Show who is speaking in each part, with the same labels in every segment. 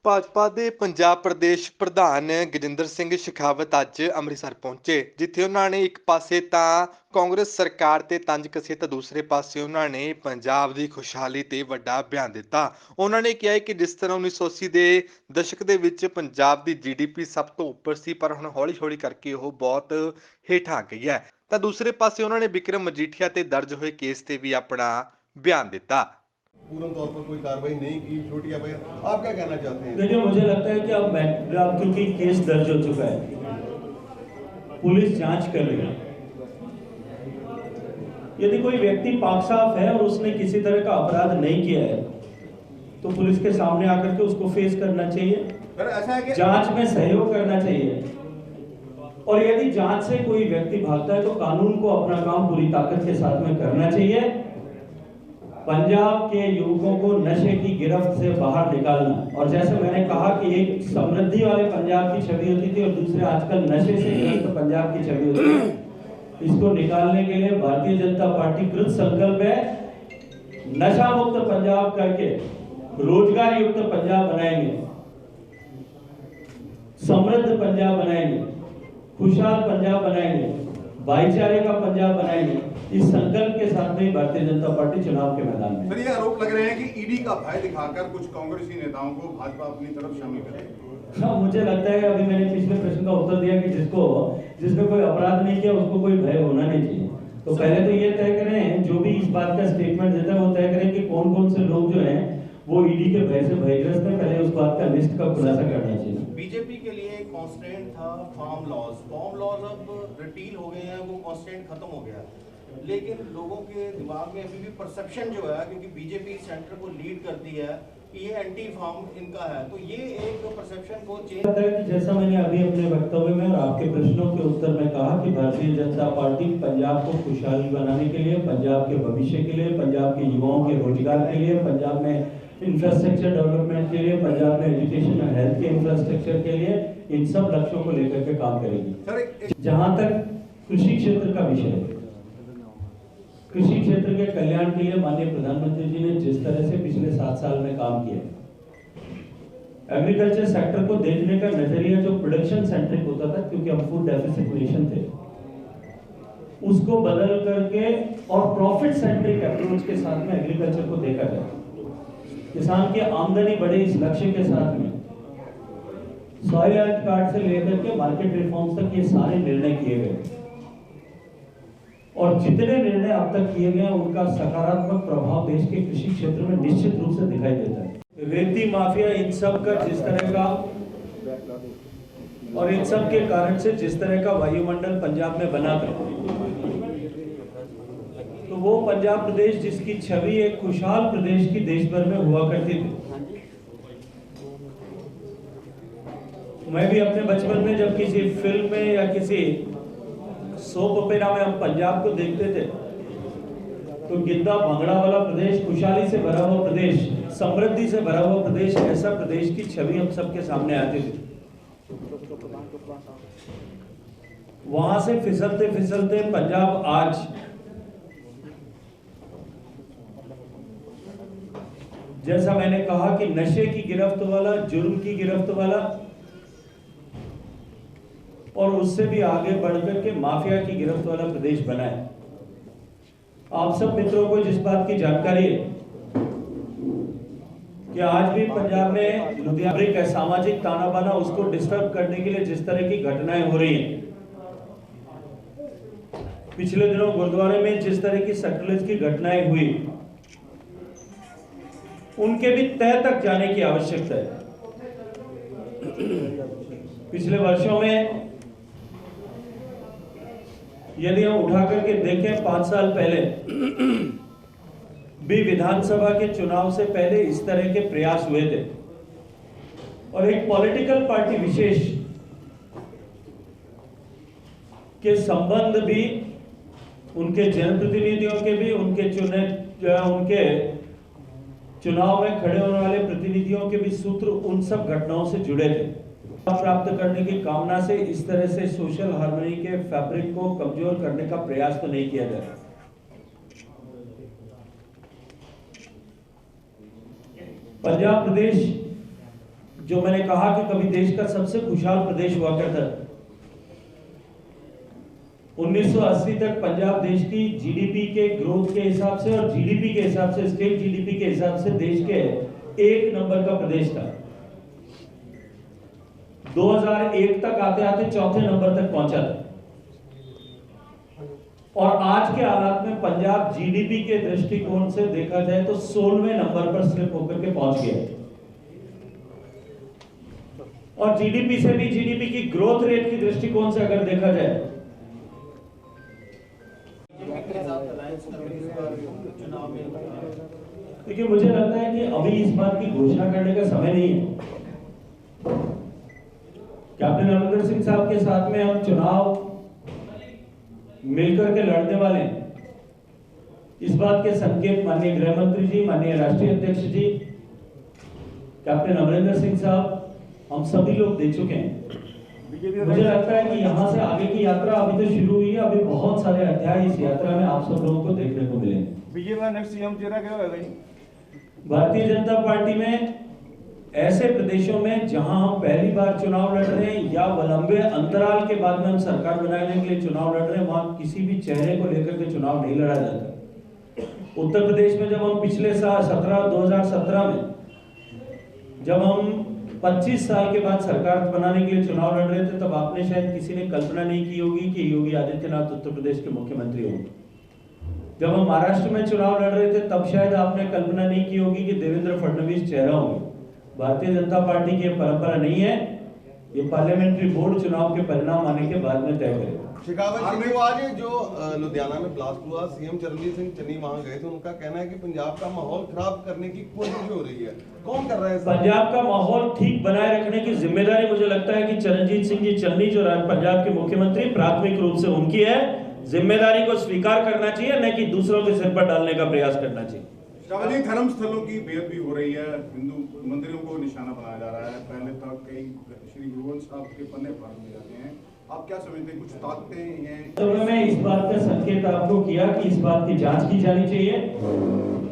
Speaker 1: ਭਾਜਪਾ ਦੇ ਪੰਜਾਬ ਪ੍ਰਦੇਸ਼ ਪ੍ਰਧਾਨ ਗਜਿੰਦਰ ਸਿੰਘ ਸ਼ੇਖਾਵਤ ਅੱਜ ਅੰਮ੍ਰਿਤਸਰ ਪਹੁੰਚੇ, ਜਿੱਥੇ ਉਹਨਾਂ ਨੇ ਇੱਕ ਪਾਸੇ ਤਾਂ ਕਾਂਗਰਸ ਸਰਕਾਰ ਤੇ ਤੰਜ ਕੱਸੇ ਤਾਂ ਦੂਸਰੇ ਪਾਸੇ ਉਹਨਾਂ ਨੇ ਪੰਜਾਬ ਦੀ ਖੁਸ਼ਹਾਲੀ ਤੇ ਵੱਡਾ ਬਿਆਨ ਦਿੱਤਾ। ਉਹਨਾਂ ਨੇ ਕਿਹਾ ਕਿ ਜਿਸ ਤਰ੍ਹਾਂ 1980 ਦੇ ਦਸ਼ਕ ਦੇ ਵਿੱਚ ਪੰਜਾਬ ਦੀ GDP ਸਭ ਤੋਂ ਉੱਪਰ ਸੀ, ਪਰ ਹੁਣ ਹੌਲੀ-ਹੌਲੀ ਕਰਕੇ ਉਹ ਬਹੁਤ ਹੇਠਾਂ ਆ ਗਈ ਹੈ। ਤਾਂ ਦੂਸਰੇ ਪਾਸੇ ਉਹਨਾਂ ਨੇ ਵਿਕਰਮ ਮਜੀਠੀਆ ਤੇ ਦਰਜ ਹੋਏ ਕੇਸ ਤੇ ਵੀ ਆਪਣਾ ਬਿਆਨ ਦਿੱਤਾ।
Speaker 2: पूर्ण तौर पर कोई कार्रवाई नहीं की, छोटी एफआईआर, आप क्या कहना चाहते हैं?
Speaker 3: देखिए, मुझे लगता है कि अब क्योंकि केस दर्ज हो चुका है, पुलिस जांच कर रही है। यदि कोई व्यक्ति पाक साफ है और उसने किसी तरह का अपराध नहीं किया है तो पुलिस के सामने आकर के उसको फेस करना चाहिए,
Speaker 2: ऐसा है कि
Speaker 3: जांच में सहयोग करना चाहिए। और यदि जांच से कोई व्यक्ति भागता है तो कानून को अपना काम पूरी ताकत के साथ में करना चाहिए। पंजाब के युवकों को नशे की गिरफ्त से बाहर निकालना, और जैसे मैंने कहा कि एक समृद्धि वाले पंजाब की छवि होती थी और दूसरे आजकल नशे से ग्रस्त पंजाब की छवि होती है, इसको निकालने के लिए भारतीय जनता पार्टी कृत संकल्प है। नशा मुक्त पंजाब करके रोजगार युक्त पंजाब बनाएंगे, समृद्ध पंजाब बनाएंगे, खुशहाल पंजाब बनाएंगे, भाईचारे का पंजाब बनाएंगे। इस संकल्प के साथ में भारतीय जनता पार्टी चुनाव के मैदान में।
Speaker 2: सर, ये आरोप लग रहे हैं कि ईडी का भय दिखाकर कुछ कांग्रेसी नेताओं को भाजपा अपनी तरफ शामिल करे।
Speaker 3: हाँ, मुझे लगता है अभी मैंने पिछले प्रश्न का उत्तर दिया कि जिसने कोई अपराध नहीं किया उसको कोई भय होना नहीं चाहिए। तो पहले तो ये तय करें, जो भी इस बात का स्टेटमेंट देता है वो तय करें कि कौन कौन से लोग जो हैं वो ईडी के भय से भयग्रस्त है। पहले उस बात का लिस्ट का खुलासा करना चाहिए।
Speaker 4: बीजेपी के लिए कांस्टेंट था फार्म लॉज अब रिपील हो गए हैं, वो कांस्टेंट खत्म हो गया, लेकिन लोगों के दिमाग में अभी भी परसेप्शन जो है, क्योंकि बीजेपी सेंटर को लीड करती है कि ये एंटी फार्म इनका है, तो ये एक परसेप्शन को चेंज
Speaker 3: है कि जैसा मैंने अभी अपने वक्तव्य में और आपके प्रश्नों के उत्तर में कहा कि भारतीय जनता पार्टी पंजाब को खुशहाली बनाने के लिए, पंजाब के भविष्य के लिए, पंजाब के युवाओं के रोजगार के लिए, पंजाब में इंफ्रास्ट्रक्चर डेवलपमेंट के लिए, पंजाब में एजुकेशन और हेल्थ के इंफ्रास्ट्रक्चर के लिए, इन सब लक्ष्यों को लेकर के काम करेगी। जहां तक कृषि क्षेत्र का विषय है, कृषि क्षेत्र के कल्याण के लिए माननीय प्रधानमंत्री जी ने जिस तरह से पिछले 7 साल में काम किया, एग्रीकल्चर सेक्टर को देखने का नजरिया जो प्रोडक्शन सेंट्रिक होता था, क्योंकि हम फूड डेफिसिट नेशन थे, उसको बदल करके और प्रॉफिट सेंट्रिक अप्रोच के साथ में एग्रीकल्चर को देखा जाए, किसान की आमदनी बढ़े इस लक्ष्य के साथ में सॉइल हेल्थ कार्ड से लेकर के मार्केट रिफॉर्म्स तक ये सारे निर्णय किए गए, और जितने निर्णय अब तक किए गए उनका सकारात्मक प्रभाव देश के कृषि क्षेत्र में निश्चित रूप से दिखाई देता है। रेती माफिया इन सब का जिस तरह का, और इन सब के कारण से जिस तरह का वायुमंडल पंजाब में बना था, तो वो पंजाब प्रदेश जिसकी छवि एक खुशहाल प्रदेश की देश भर में हुआ करती थी। मैं भी अपने बचपन में जब किसी फिल्म में या किसी सोप ओपेरा में हम पंजाब को देखते थे तो गिद्दा भंगड़ा वाला प्रदेश, खुशहाली से भरा हुआ प्रदेश, समृद्धि से भरा हुआ प्रदेश, ऐसा प्रदेश की छवि हम सबके सामने आती थी। वहां से फिसलते फिसलते पंजाब आज जैसा मैंने कहा कि नशे की गिरफ्त वाला, जुर्म की गिरफ्त वाला, और उससे भी आगे बढ़कर के माफिया की गिरफ्त वाला प्रदेश बना है। आप सब मित्रों को जिस बात की जानकारी है कि आज भी पंजाब में लुधियाना का सामाजिक ताना बाना, उसको डिस्टर्ब करने के लिए जिस तरह की घटनाएं हो रही हैं, पिछले दिनों गुरुद्वारे में जिस तरह की सटलेज की घटनाएं हुई, उनके भी तह तक जाने की आवश्यकता है। पिछले वर्षों में यदि हम उठा करके देखें, 5 साल पहले भी विधानसभा के चुनाव से पहले इस तरह के प्रयास हुए थे, और एक पॉलिटिकल पार्टी विशेष के संबंध भी, उनके जनप्रतिनिधियों के भी, उनके चुनाव में खड़े होने वाले प्रतिनिधियों के भी सूत्र उन सब घटनाओं से जुड़े थे। प्राप्त करने की कामना से इस तरह से सोशल हार्मनी के फैब्रिक को कमजोर करने का प्रयास तो नहीं किया जा रहा। पंजाब प्रदेश जो मैंने कहा कि कभी देश का सबसे खुशहाल प्रदेश हुआ करता, 1980 तक पंजाब देश की जीडीपी के ग्रोथ के हिसाब से और जीडीपी के हिसाब से, स्टेट जीडीपी के हिसाब से देश के 1 नंबर का प्रदेश था। 2001 तक आते आते चौथे नंबर तक पहुंचा था। और आज के हालात में पंजाब जीडीपी के दृष्टिकोण से देखा जाए तो 16वें नंबर पर स्लिप होकर के पहुंच गया। और जीडीपी से भी, जीडीपी की ग्रोथ रेट की दृष्टिकोण से अगर देखा जाए, देखिए मुझे लगता है कि अभी इस बात की घोषणा करने का समय नहीं है। कैप्टन अमरिंदर सिंह साहब के साथ में हम चुनाव मिलकर के लड़ने वाले हैं, इस बात के संकेत माननीय गृह मंत्री जी, माननीय राष्ट्रीय अध्यक्ष जी, कैप्टन अमरिंदर सिंह साहब, हम सभी लोग दे चुके हैं। मुझे लगता है कि यहाँ से आगे की यात्रा अभी तो शुरू हुई है, अभी बहुत सारे अध्याय इस यात्रा में आप सब लोगों को देखने को मिलेंगे।
Speaker 2: बीजेपी का नेक्स्ट सीएम चेहरा क्या होगा जी?
Speaker 3: भारतीय जनता पार्टी में ऐसे प्रदेशों में जहां हम पहली बार चुनाव लड़ रहे हैं या लंबे अंतराल के बाद में हम सरकार बनाने के लिए चुनाव लड़ रहे हैं, वहां किसी भी चेहरे को लेकर के चुनाव नहीं लड़ा जाता। उत्तर प्रदेश में जब हम पिछले साल 2017 में जब हम 25 साल के बाद सरकार बनाने के लिए चुनाव लड़ रहे थे, तब आपने शायद किसी ने कल्पना नहीं की होगी कि योगी आदित्यनाथ उत्तर प्रदेश के मुख्यमंत्री होंगे। जब हम महाराष्ट्र में चुनाव लड़ रहे थे, तब शायद आपने कल्पना नहीं की होगी कि देवेंद्र फडणवीस चेहरा होंगे। भारतीय जनता पार्टी की परंपरा नहीं है, ये पार्लियामेंट्री बोर्ड चुनाव के परिणाम आने के बाद में तय करेगा।
Speaker 5: शेखावत जी, आज जो लुधियाना में ब्लास्ट हुआ, सीएम चरणजीत सिंह चन्नी वहां गए थे, उनका कहना है कि पंजाब का माहौल खराब करने की कोशिश हो रही है। कौन कर रहा है?
Speaker 3: पंजाब का माहौल ठीक बनाए रखने की जिम्मेदारी मुझे लगता है कि चरणजीत सिंह जी चन्नी जो पंजाब के मुख्यमंत्री, प्राथमिक रूप से उनकी है। जिम्मेदारी को स्वीकार करना चाहिए, न कि दूसरों के सिर पर डालने का प्रयास करना चाहिए।
Speaker 2: शावली धर्म स्थलों की बेअदबी हो रही है, हिंदू मंदिरों को निशाना बनाया जा रहा है। पहले तक कई श्री गुरु ग्रंथ साहब के पन्ने फाड़ दिए जाते हैं, आप क्या समझते हैं? कुछ ताकतें हैं?
Speaker 3: तो मैं इस बात का संकेत आपको किया कि इस बात की जांच की जानी चाहिए।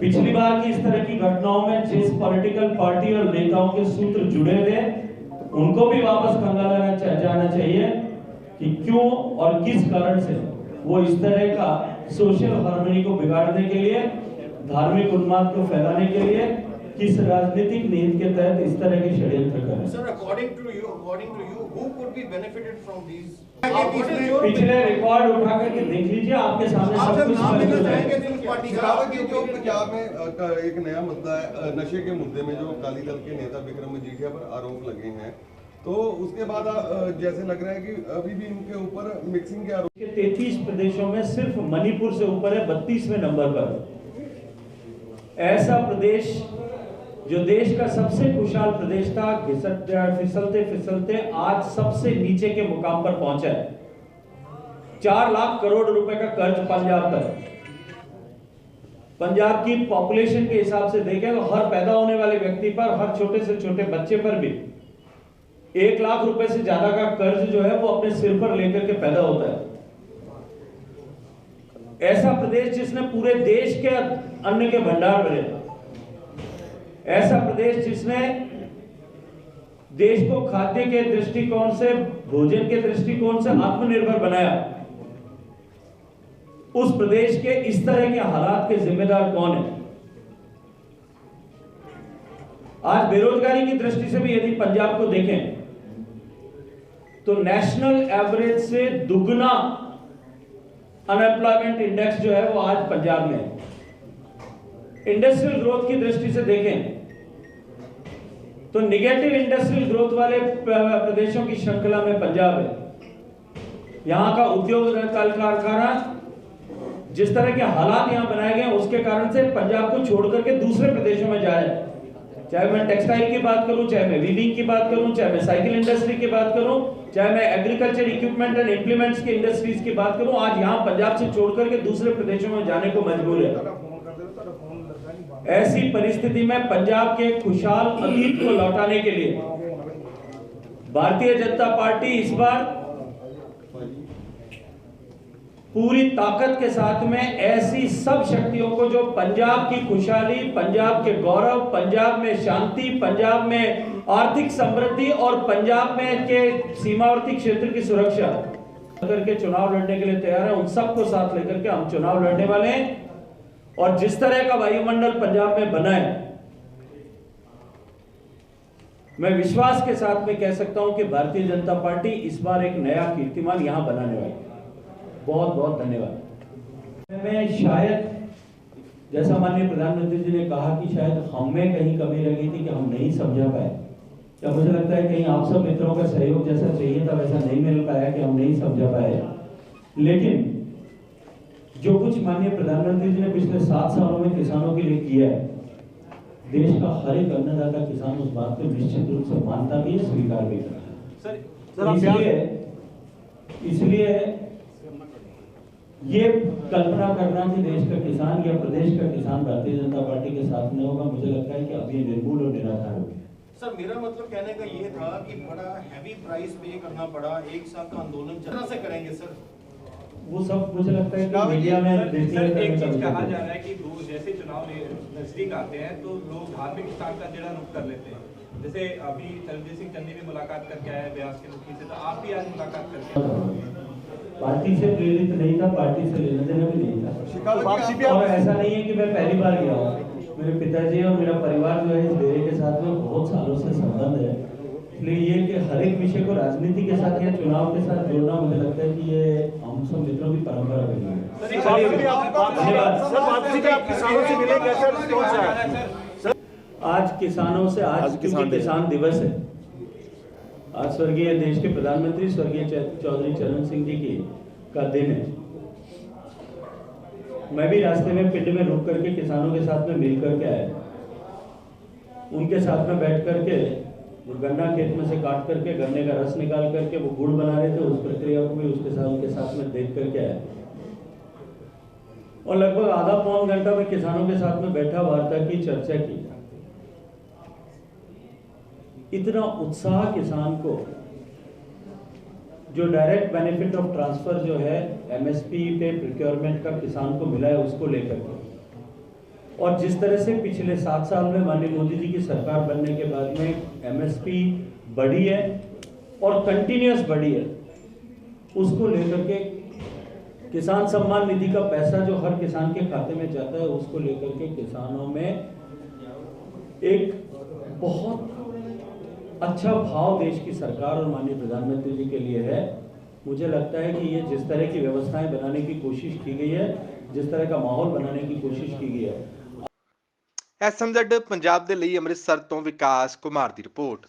Speaker 3: पिछली बार की इस तरह की घटनाओं में जिस पॉलिटिकल पार्टी और नेताओं के सूत्र जुड़े थे, उनको भी वापस खंगाला जाना चाहिए कि क्यों और किस कारण से वो इस तरह का सोशल हार्मनी को बिगाड़ने के लिए, धार्मिक उन्माद को फैलाने के लिए, किस राजनीतिक नीति के तहत इस तरह के षड्यंत्र कर रहे हैं।
Speaker 4: Sir, according to you, who could be benefited from these?
Speaker 3: पिछले रिकॉर्ड उठा करके देख लीजिए, आपके सामने सब कुछ मौजूद है।
Speaker 5: शेखावत जी, जो पंजाब में एक नया मुद्दा है, नशे के मुद्दे में जो अकाली दल के नेता विक्रम मजीठिया पर आरोप लगे हैं, तो उसके बाद जैसे लग रहा है कि अभी भी इनके ऊपर मिक्सिंग के आरोप।
Speaker 3: 33 प्रदेशों में सिर्फ मणिपुर से ऊपर है 32वें नंबर पर। ऐसा प्रदेश जो देश का सबसे खुशहाल प्रदेश था, फिसलते फिसलते आज सबसे नीचे के मुकाम पर पहुंचा है। 4 लाख करोड़ रुपए का कर्ज पंजाब पर। पंजाब की पॉपुलेशन के हिसाब से देखें तो हर पैदा होने वाले व्यक्ति पर, हर छोटे से छोटे बच्चे पर भी 1 लाख रुपए से ज्यादा का कर्ज जो है वो अपने सिर पर लेकर के पैदा होता है। ऐसा प्रदेश जिसने पूरे देश के अन्न के भंडार भरे, ऐसा प्रदेश जिसने देश को खाद्य के दृष्टिकोण से, भोजन के दृष्टिकोण से आत्मनिर्भर बनाया, उस प्रदेश के इस तरह के हालात के जिम्मेदार कौन है? आज बेरोजगारी की दृष्टि से भी यदि पंजाब को देखें तो नेशनल एवरेज से दुगना अनएम्प्लॉयमेंट इंडेक्स जो है वो आज पंजाब में है। इंडस्ट्रियल ग्रोथ की दृष्टि से देखें तो निगेटिव इंडस्ट्रियल ग्रोथ वाले प्रदेशों की श्रृंखला में पंजाब है। यहां का उद्योग कल कारखाना, जिस तरह के हालात यहां बनाए गए उसके कारण से पंजाब को छोड़ करके दूसरे प्रदेशों में जा रहे हैं। चाहे मैं टेक्सटाइल की बात करूं, चाहे मैं वीविंग की बात करूं, चाहे मैं साइकिल इंडस्ट्री की बात करूं, चाहे मैं एग्रीकल्चर इक्विपमेंट एंड इंप्लीमेंट्स की इंडस्ट्रीज की बात करूं, आज यहां पंजाब से छोड़ करके दूसरे प्रदेशों में जाने को मजबूर है। ऐसी परिस्थिति में पंजाब के खुशहाल अतीत को लौटाने के लिए भारतीय जनता पार्टी इस बार पूरी ताकत के साथ में ऐसी सब शक्तियों को जो पंजाब की खुशहाली, पंजाब के गौरव, पंजाब में शांति, पंजाब में आर्थिक समृद्धि और पंजाब में के सीमावर्ती क्षेत्र की सुरक्षा करके चुनाव लड़ने के लिए तैयार है, उन सबको साथ लेकर के हम चुनाव लड़ने वाले हैं। और जिस तरह का वायुमंडल पंजाब में बना है, मैं विश्वास के साथ में कह सकता हूं कि भारतीय जनता पार्टी इस बार एक नया कीर्तिमान यहां बनाने वाली है। बहुत बहुत धन्यवाद। मैं शायद जैसा माननीय प्रधानमंत्री जी ने कहा कि शायद हमें कहीं कमी रह गई थी कि हम नहीं समझा पाए, या मुझे लगता है कहीं आप सब मित्रों का सहयोग जैसा चाहिए था वैसा नहीं मिल पाया कि हम नहीं समझा पाए। लेकिन जो कुछ माननीय प्रधानमंत्री जी ने पिछले 7 सालों में किसानों के लिए किया है, देश का हर एक अन्नदाता किसान उस बात को निश्चित रूप से मानता भी है, स्वीकार भी करता है। इसलिए ये कल्पना करना कि देश का किसान या प्रदेश का किसान भारतीय जनता पार्टी के साथ में होगा, मुझे लगता है कि अब ये निर्मूल और निराधार हो गया।
Speaker 4: सर मेरा मतलब कहने का ये था कि बड़ा हैवी प्राइस पे करना पड़ा, 1 साल का आंदोलन चलना से करेंगे सर,
Speaker 3: वो सब मुझे लगता है कि मीडिया में
Speaker 6: सर एक चीज कहा जा रहा है कि जैसे चुनाव नजदीक आते हैं तो लोग धार्मिक स्थान का जड़ा रुख कर लेते हैं। जैसे अभी चरणजीत सिंह चन्नी भी मुलाकात करके आए ब्यास के मुखी से, तो आप भी आज मुलाकात करके
Speaker 3: पार्टी से प्रेरित नहीं था, पार्टी से लेना देना भी नहीं था। और ऐसा नहीं है कि मैं पहली बार गया हूँ, मेरे पिताजी और मेरा परिवार जो है इस डेरे के साथ में बहुत सालों से संबंध है। इसलिए ये कि हर एक विषय को राजनीति के साथ या चुनाव के साथ जोड़ना, मुझे लगता है कि ये हम सब मित्रों की परंपरा रही है। आज किसानों से, आज किसान दिवस है, आज स्वर्गीय देश के प्रधानमंत्री स्वर्गीय चौधरी चरण सिंह जी की का दिन है। मैं भी रास्ते में पिंड में रुक करके किसानों के साथ में मिल करके आया, उनके साथ में बैठ करके गन्ना खेत में से काट करके गन्ने का रस निकाल करके वो गुड़ बना रहे थे, उस प्रक्रिया को भी उनके साथ में देख करके आया। और लगभग आधा पौन घंटा में किसानों के साथ में बैठा, वार्ता की, चर्चा की। इतना उत्साह किसान को, जो डायरेक्ट बेनिफिट ऑफ ट्रांसफर जो है एमएसपी पे प्रोक्योरमेंट का किसान को मिला है उसको लेकर के, और जिस तरह से पिछले 7 साल में माननीय मोदी जी की सरकार बनने के बाद में एमएसपी बढ़ी है और कंटिन्यूअस बढ़ी है, उसको लेकर के किसान सम्मान निधि का पैसा जो हर किसान के खाते में जाता है उसको लेकर के किसानों में एक बहुत अच्छा भाव देश की सरकार और माननीय प्रधानमंत्री जी के लिए है। मुझे लगता है कि ये जिस तरह की व्यवस्थाएं बनाने की कोशिश की गई है, जिस तरह का माहौल बनाने की कोशिश की गई है।
Speaker 1: SMZ पंजाब ਦੇ ਲਈ ਅੰਮ੍ਰਿਤਸਰ ਤੋਂ ਵਿਕਾਸ ਕੁਮਾਰ ਦੀ ਰਿਪੋर्ट।